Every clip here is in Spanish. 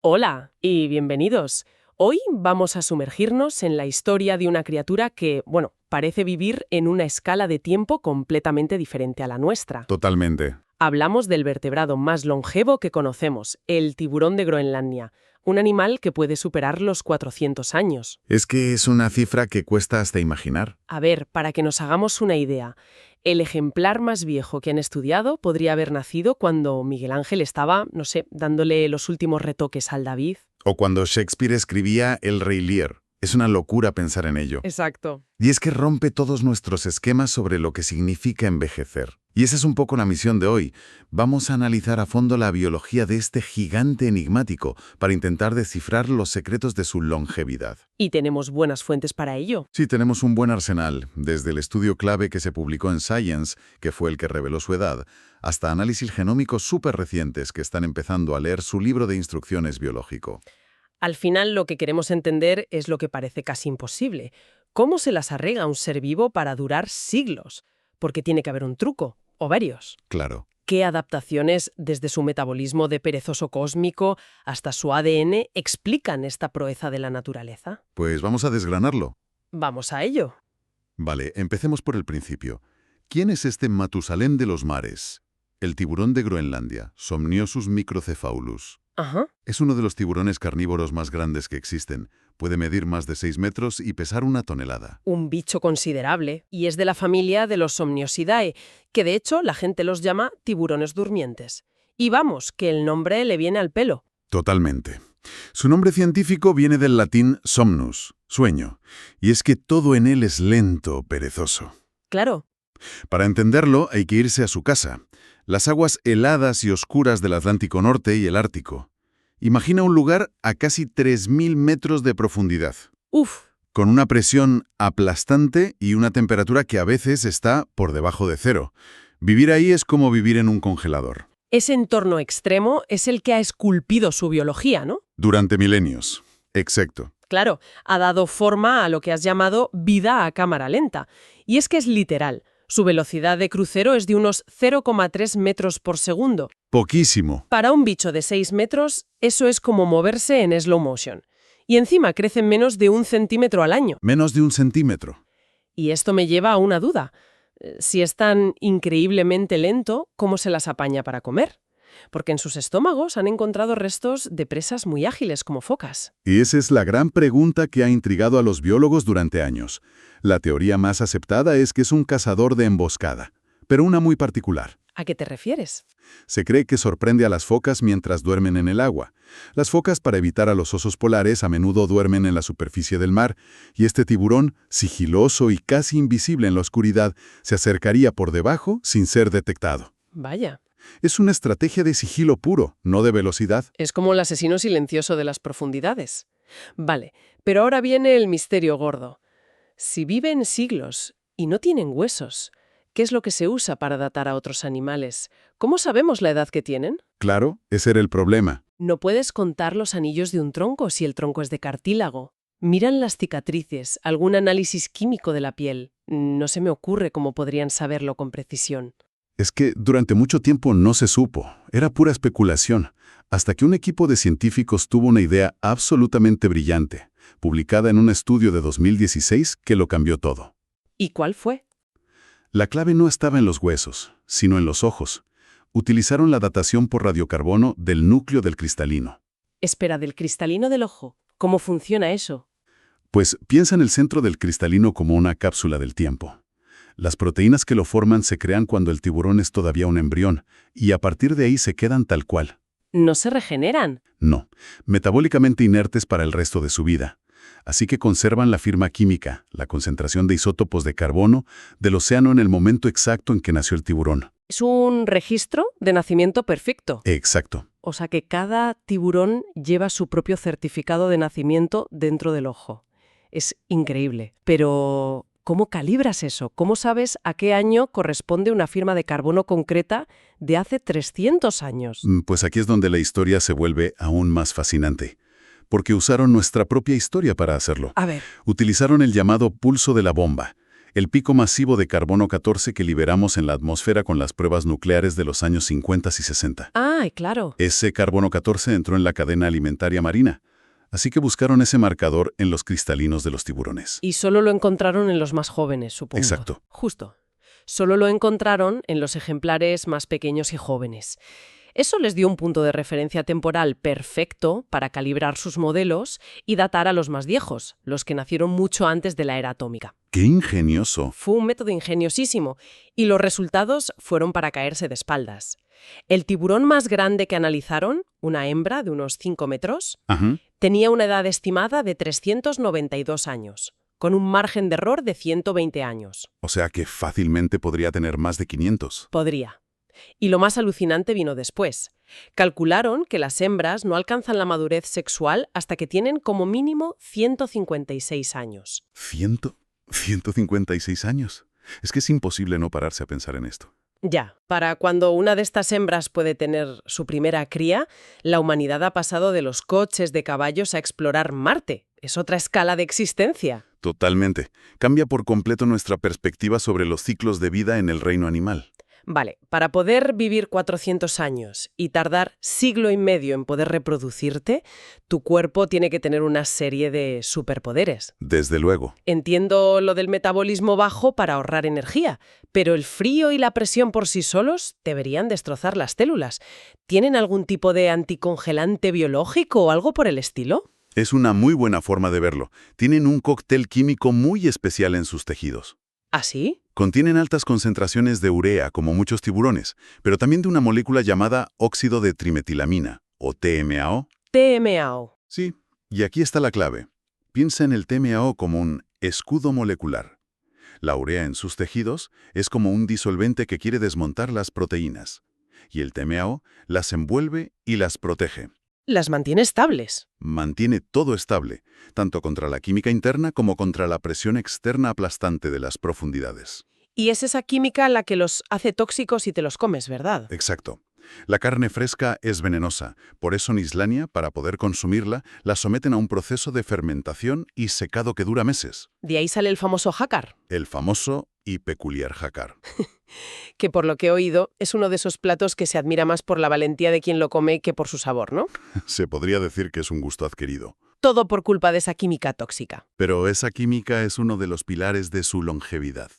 Hola y bienvenidos. Hoy vamos a sumergirnos en la historia de una criatura que, parece vivir en una escala de tiempo completamente diferente a la nuestra. Totalmente. Hablamos del vertebrado más longevo que conocemos, el tiburón de Groenlandia, un animal que puede superar los 400 años. Es que es una cifra que cuesta hasta imaginar. A ver, para que nos hagamos una idea, el ejemplar más viejo que han estudiado podría haber nacido cuando Miguel Ángel estaba, dándole los últimos retoques al David. O cuando Shakespeare escribía El Rey Lear. Es una locura pensar en ello. Exacto. Y es que rompe todos nuestros esquemas sobre lo que significa envejecer. Y esa es un poco la misión de hoy. Vamos a analizar a fondo la biología de este gigante enigmático para intentar descifrar los secretos de su longevidad. Y tenemos buenas fuentes para ello. Sí, tenemos un buen arsenal, desde el estudio clave que se publicó en Science, que fue el que reveló su edad, hasta análisis genómicos súper recientes que están empezando a leer su libro de instrucciones biológico. Al final lo que queremos entender es lo que parece casi imposible. ¿Cómo se las arregla un ser vivo para durar siglos? Porque tiene que haber un truco, o varios. Claro. ¿Qué adaptaciones, desde su metabolismo de perezoso cósmico hasta su ADN, explican esta proeza de la naturaleza? Pues vamos a desgranarlo. Vamos a ello. Vale, empecemos por el principio. ¿Quién es este Matusalén de los mares? El tiburón de Groenlandia, Somniosus microcephalus. Ajá. Es uno de los tiburones carnívoros más grandes que existen. Puede medir más de 6 metros y pesar 1 tonelada. Un bicho considerable, y es de la familia de los Somniosidae, que de hecho la gente los llama tiburones durmientes. Y vamos, que el nombre le viene al pelo. Totalmente. Su nombre científico viene del latín somnus, sueño, y es que todo en él es lento, perezoso. Claro. Para entenderlo hay que irse a su casa, las aguas heladas y oscuras del Atlántico Norte y el Ártico. Imagina un lugar a casi 3.000 metros de profundidad, Uf. con una presión aplastante y una temperatura que a veces está por debajo de cero. Vivir ahí es como vivir en un congelador. Ese entorno extremo es el que ha esculpido su biología, ¿no? Durante milenios. Exacto. Claro, ha dado forma a lo que has llamado vida a cámara lenta. Y es que es literal. Su velocidad de crucero es de unos 0,3 metros por segundo. Poquísimo. Para un bicho de 6 metros, eso es como moverse en slow motion. Y encima crecen menos de 1 centímetro al año. Menos de 1 centímetro. Y esto me lleva a una duda. Si es tan increíblemente lento, ¿cómo se las apaña para comer? Porque en sus estómagos han encontrado restos de presas muy ágiles como focas. Y esa es la gran pregunta que ha intrigado a los biólogos durante años. La teoría más aceptada es que es un cazador de emboscada, pero una muy particular. ¿A qué te refieres? Se cree que sorprende a las focas mientras duermen en el agua. Las focas, para evitar a los osos polares, a menudo duermen en la superficie del mar, y este tiburón, sigiloso y casi invisible en la oscuridad, se acercaría por debajo sin ser detectado. Vaya. Es una estrategia de sigilo puro, no de velocidad. Es como el asesino silencioso de las profundidades. Vale, pero ahora viene el misterio gordo. Si viven siglos y no tienen huesos, ¿qué es lo que se usa para datar a otros animales? ¿Cómo sabemos la edad que tienen? Claro, ese era el problema. No puedes contar los anillos de un tronco si el tronco es de cartílago. Miran las cicatrices, algún análisis químico de la piel. No se me ocurre cómo podrían saberlo con precisión. Es que durante mucho tiempo no se supo, era pura especulación, hasta que un equipo de científicos tuvo una idea absolutamente brillante, publicada en un estudio de 2016 que lo cambió todo. ¿Y cuál fue? La clave no estaba en los huesos, sino en los ojos. Utilizaron la datación por radiocarbono del núcleo del cristalino. Espera, ¿del cristalino del ojo? ¿Cómo funciona eso? Pues piensa en el centro del cristalino como una cápsula del tiempo. Las proteínas que lo forman se crean cuando el tiburón es todavía un embrión, y a partir de ahí se quedan tal cual. ¿No se regeneran? No, metabólicamente inertes para el resto de su vida. Así que conservan la firma química, la concentración de isótopos de carbono, del océano en el momento exacto en que nació el tiburón. Es un registro de nacimiento perfecto. Exacto. O sea que cada tiburón lleva su propio certificado de nacimiento dentro del ojo. Es increíble. Pero ¿cómo calibras eso? ¿Cómo sabes a qué año corresponde una firma de carbono concreta de hace 300 años? Pues aquí es donde la historia se vuelve aún más fascinante. Porque usaron nuestra propia historia para hacerlo. A ver. Utilizaron el llamado pulso de la bomba. El pico masivo de carbono 14 que liberamos en la atmósfera con las pruebas nucleares de los años 50 y 60. Ah, claro. Ese carbono 14 entró en la cadena alimentaria marina, así que buscaron ese marcador en los cristalinos de los tiburones. Y solo lo encontraron en los más jóvenes, supongo. Exacto. Justo. Solo lo encontraron en los ejemplares más pequeños y jóvenes. Eso les dio un punto de referencia temporal perfecto para calibrar sus modelos y datar a los más viejos, los que nacieron mucho antes de la era atómica. ¡Qué ingenioso! Fue un método ingeniosísimo y los resultados fueron para caerse de espaldas. El tiburón más grande que analizaron, una hembra de unos 5 metros, Ajá. tenía una edad estimada de 392 años, con un margen de error de 120 años. O sea que fácilmente podría tener más de 500. Podría. Y lo más alucinante vino después. Calcularon que las hembras no alcanzan la madurez sexual hasta que tienen como mínimo 156 años. ¿156 años? Es que es imposible no pararse a pensar en esto. Ya, para cuando una de estas hembras puede tener su primera cría, la humanidad ha pasado de los coches de caballos a explorar Marte. Es otra escala de existencia. Totalmente. Cambia por completo nuestra perspectiva sobre los ciclos de vida en el reino animal. Vale, para poder vivir 400 años y tardar siglo y medio en poder reproducirte, tu cuerpo tiene que tener una serie de superpoderes. Desde luego. Entiendo lo del metabolismo bajo para ahorrar energía, pero el frío y la presión por sí solos deberían destrozar las células. ¿Tienen algún tipo de anticongelante biológico o algo por el estilo? Es una muy buena forma de verlo. Tienen un cóctel químico muy especial en sus tejidos. ¿Ah, sí? Contienen altas concentraciones de urea, como muchos tiburones, pero también de una molécula llamada óxido de trimetilamina, o TMAO. TMAO. Sí, y aquí está la clave. Piensa en el TMAO como un escudo molecular. La urea en sus tejidos es como un disolvente que quiere desmontar las proteínas, y el TMAO las envuelve y las protege. Las mantiene estables. Mantiene todo estable, tanto contra la química interna como contra la presión externa aplastante de las profundidades. Y es esa química la que los hace tóxicos si te los comes, ¿verdad? Exacto. La carne fresca es venenosa, por eso en Islania, para poder consumirla, la someten a un proceso de fermentación y secado que dura meses. De ahí sale el famoso jácar, El famoso y peculiar jácar. que por lo que he oído es uno de esos platos que se admira más por la valentía de quien lo come que por su sabor, ¿no? Se podría decir que es un gusto adquirido. Todo por culpa de esa química tóxica. Pero esa química es uno de los pilares de su longevidad.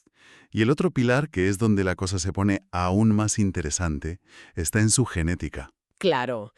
Y el otro pilar, que es donde la cosa se pone aún más interesante, está en su genética. Claro,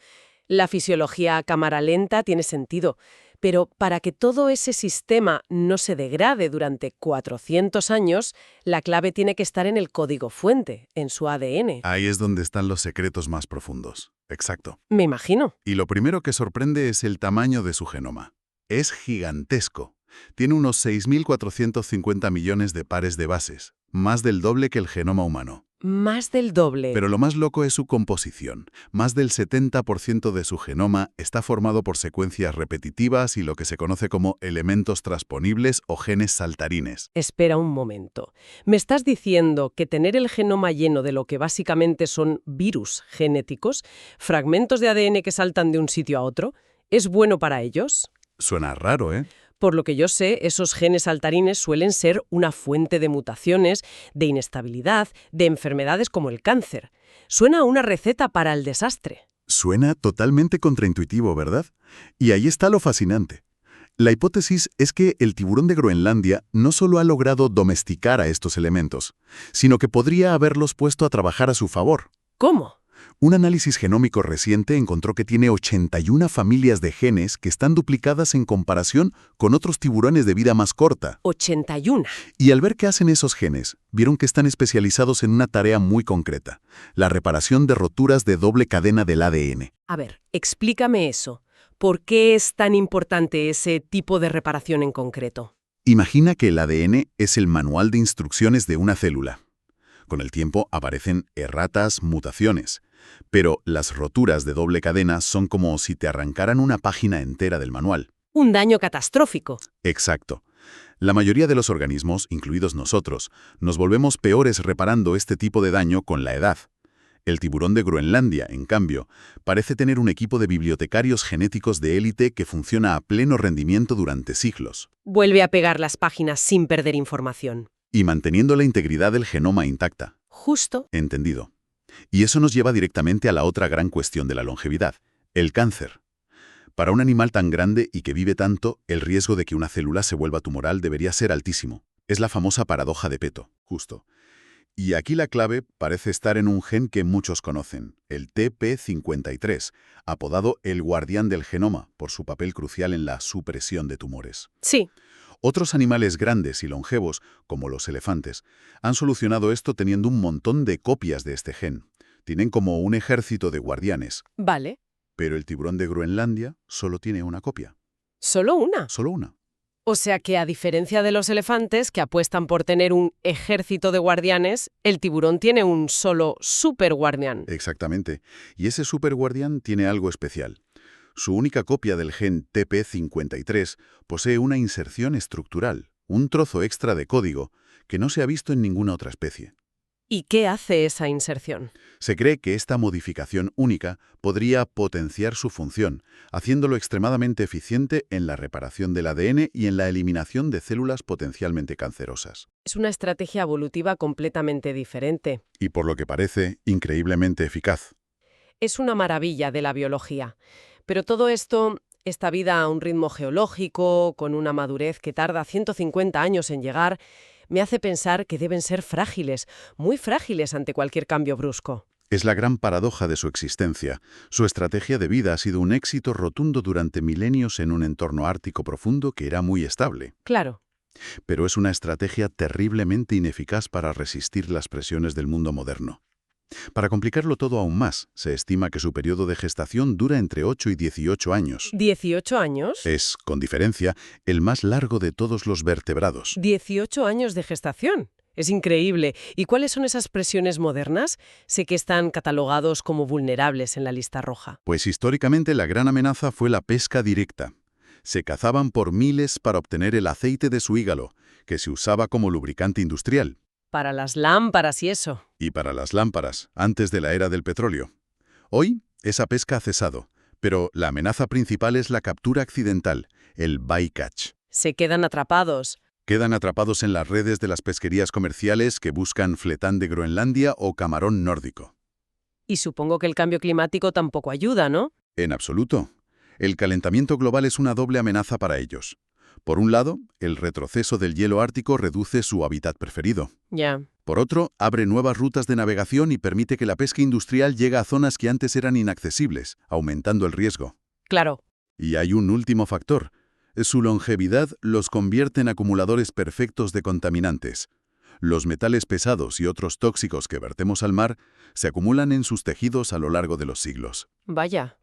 la fisiología a cámara lenta tiene sentido, pero para que todo ese sistema no se degrade durante 400 años, la clave tiene que estar en el código fuente, en su ADN. Ahí es donde están los secretos más profundos. Exacto. Me imagino. Y lo primero que sorprende es el tamaño de su genoma. Es gigantesco. Tiene unos 6.450 millones de pares de bases, más del doble que el genoma humano. Más del doble. Pero lo más loco es su composición. Más del 70% de su genoma está formado por secuencias repetitivas y lo que se conoce como elementos transponibles o genes saltarines. Espera un momento. ¿Me estás diciendo que tener el genoma lleno de lo que básicamente son virus genéticos, fragmentos de ADN que saltan de un sitio a otro, es bueno para ellos? Suena raro, ¿eh? Por lo que yo sé, esos genes saltarines suelen ser una fuente de mutaciones, de inestabilidad, de enfermedades como el cáncer. Suena a una receta para el desastre. Suena totalmente contraintuitivo, ¿verdad? Y ahí está lo fascinante. La hipótesis es que el tiburón de Groenlandia no solo ha logrado domesticar a estos elementos, sino que podría haberlos puesto a trabajar a su favor. ¿Cómo? Un análisis genómico reciente encontró que tiene 81 familias de genes que están duplicadas en comparación con otros tiburones de vida más corta. 81. Y al ver qué hacen esos genes, vieron que están especializados en una tarea muy concreta, la reparación de roturas de doble cadena del ADN. A ver, explícame eso. ¿Por qué es tan importante ese tipo de reparación en concreto? Imagina que el ADN es el manual de instrucciones de una célula. Con el tiempo aparecen erratas, mutaciones. Pero las roturas de doble cadena son como si te arrancaran una página entera del manual. Un daño catastrófico. Exacto. La mayoría de los organismos, incluidos nosotros, nos volvemos peores reparando este tipo de daño con la edad. El tiburón de Groenlandia, en cambio, parece tener un equipo de bibliotecarios genéticos de élite que funciona a pleno rendimiento durante siglos. Vuelve a pegar las páginas sin perder información. Y manteniendo la integridad del genoma intacta. Justo. Entendido. Y eso nos lleva directamente a la otra gran cuestión de la longevidad, el cáncer. Para un animal tan grande y que vive tanto, el riesgo de que una célula se vuelva tumoral debería ser altísimo. Es la famosa paradoja de Peto, justo. Y aquí la clave parece estar en un gen que muchos conocen, el TP53, apodado el guardián del genoma, por su papel crucial en la supresión de tumores. Sí. Otros animales grandes y longevos, como los elefantes, han solucionado esto teniendo un montón de copias de este gen. Tienen como un ejército de guardianes. Vale. Pero el tiburón de Groenlandia solo tiene una copia. ¿Solo una? Solo una. O sea que, a diferencia de los elefantes, que apuestan por tener un ejército de guardianes, el tiburón tiene un solo superguardián. Exactamente. Y ese superguardián tiene algo especial. Su única copia del gen TP53 posee una inserción estructural, un trozo extra de código, que no se ha visto en ninguna otra especie. ¿Y qué hace esa inserción? Se cree que esta modificación única podría potenciar su función, haciéndolo extremadamente eficiente en la reparación del ADN y en la eliminación de células potencialmente cancerosas. Es una estrategia evolutiva completamente diferente. Y por lo que parece, increíblemente eficaz. Es una maravilla de la biología. Pero todo esto, esta vida a un ritmo geológico, con una madurez que tarda 150 años en llegar, me hace pensar que deben ser frágiles, muy frágiles ante cualquier cambio brusco. Es la gran paradoja de su existencia. Su estrategia de vida ha sido un éxito rotundo durante milenios en un entorno ártico profundo que era muy estable. Claro. Pero es una estrategia terriblemente ineficaz para resistir las presiones del mundo moderno. Para complicarlo todo aún más, se estima que su periodo de gestación dura entre 8 y 18 años. ¿18 años? Es, con diferencia, el más largo de todos los vertebrados. 18 años de gestación. Es increíble. ¿Y cuáles son esas presiones modernas? Sé que están catalogados como vulnerables en la lista roja. Pues históricamente la gran amenaza fue la pesca directa. Se cazaban por miles para obtener el aceite de su hígalo, que se usaba como lubricante industrial. Para las lámparas y eso. Y para las lámparas, antes de la era del petróleo. Hoy, esa pesca ha cesado, pero la amenaza principal es la captura accidental, el bycatch. Se quedan atrapados. Quedan atrapados en las redes de las pesquerías comerciales que buscan fletán de Groenlandia o camarón nórdico. Y supongo que el cambio climático tampoco ayuda, ¿no? En absoluto. El calentamiento global es una doble amenaza para ellos. Por un lado, el retroceso del hielo ártico reduce su hábitat preferido. Ya. Por otro, abre nuevas rutas de navegación y permite que la pesca industrial llegue a zonas que antes eran inaccesibles, aumentando el riesgo. Claro. Y hay un último factor. Su longevidad los convierte en acumuladores perfectos de contaminantes. Los metales pesados y otros tóxicos que vertemos al mar se acumulan en sus tejidos a lo largo de los siglos. Vaya.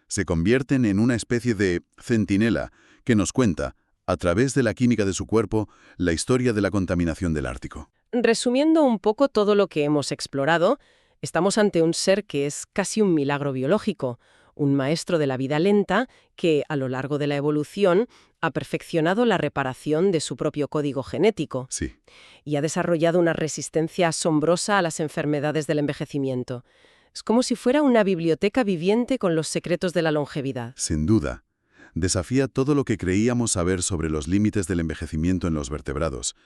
Se convierten en una especie de centinela que nos cuenta, a través de la química de su cuerpo, la historia de la contaminación del Ártico. Resumiendo un poco todo lo que hemos explorado, estamos ante un ser que es casi un milagro biológico, un maestro de la vida lenta que, a lo largo de la evolución, ha perfeccionado la reparación de su propio código genético. Sí. Y ha desarrollado una resistencia asombrosa a las enfermedades del envejecimiento. Es como si fuera una biblioteca viviente con los secretos de la longevidad. Sin duda. Desafía todo lo que creíamos saber sobre los límites del envejecimiento en los vertebrados.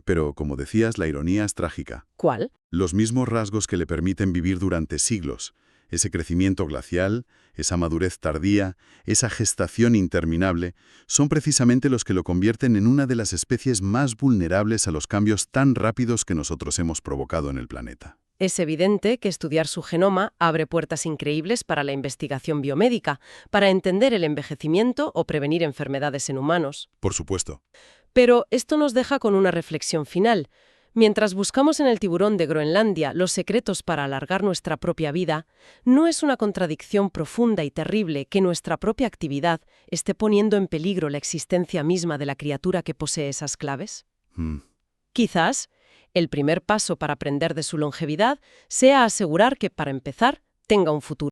Pero, como decías, la ironía es trágica. ¿Cuál? Los mismos rasgos que le permiten vivir durante siglos, ese crecimiento glacial, esa madurez tardía, esa gestación interminable, son precisamente los que lo convierten en una de las especies más vulnerables a los cambios tan rápidos que nosotros hemos provocado en el planeta. Es evidente que estudiar su genoma abre puertas increíbles para la investigación biomédica, para entender el envejecimiento o prevenir enfermedades en humanos. Por supuesto. Pero esto nos deja con una reflexión final. Mientras buscamos en el tiburón de Groenlandia los secretos para alargar nuestra propia vida, ¿no es una contradicción profunda y terrible que nuestra propia actividad esté poniendo en peligro la existencia misma de la criatura que posee esas claves? Quizás el primer paso para aprender de su longevidad sea asegurar que, para empezar, tenga un futuro.